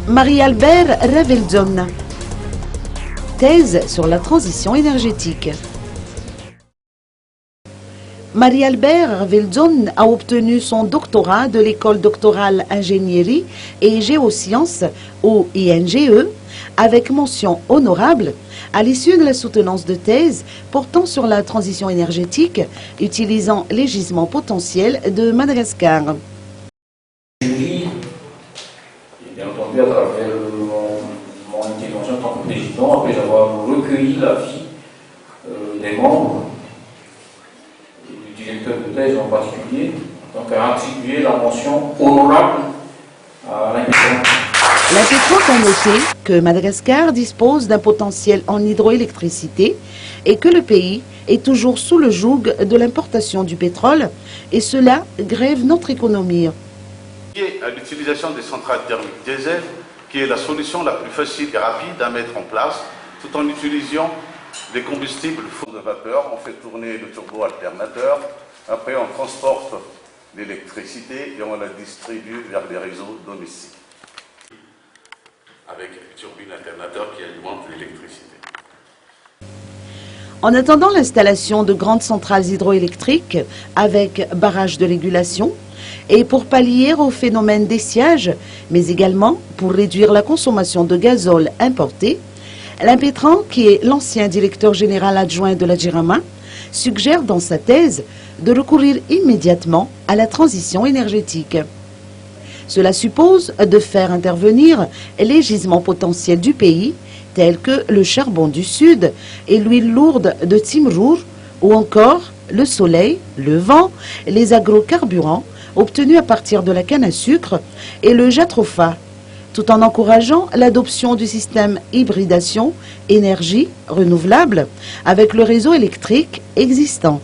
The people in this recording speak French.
Marie-Albert Raveldson. Thèse sur la transition énergétique. Marie-Albert Raveldson a obtenu son doctorat de l'école doctorale ingénierie et géosciences au INGE avec mention honorable à l'issue de la soutenance de thèse portant sur la transition énergétique utilisant les gisements potentiels de Madagascar. Jury, bien entendu, à travers mon intervention en tant que président, après avoir recueilli l'avis des membres, et du directeur de thèse en particulier, donc à attribuer la mention honorable à l'Impétron. L'Impétron a noté que Madagascar dispose d'un potentiel en hydroélectricité et que le pays est toujours sous le joug de l'importation du pétrole, et cela grève notre économie. À l'utilisation des centrales thermiques diesel, qui est la solution la plus facile et rapide à mettre en place, tout en utilisant des combustibles de vapeur. On fait tourner le turbo-alternateur, après on transporte l'électricité et on la distribue vers les réseaux domestiques, avec une turbine alternateur qui alimente l'électricité. En attendant l'installation de grandes centrales hydroélectriques avec barrages de régulation, et pour pallier au phénomène d'essiage, mais également pour réduire la consommation de gazole importé, l'Impétron, qui est l'ancien directeur général adjoint de la Jirama, suggère dans sa thèse de recourir immédiatement à la transition énergétique. Cela suppose de faire intervenir les gisements potentiels du pays, tels que le charbon du Sud et l'huile lourde de Timrour, ou encore le soleil, le vent, les agrocarburants obtenus à partir de la canne à sucre et le jatropha, tout en encourageant l'adoption du système hybridation énergie renouvelable avec le réseau électrique existant.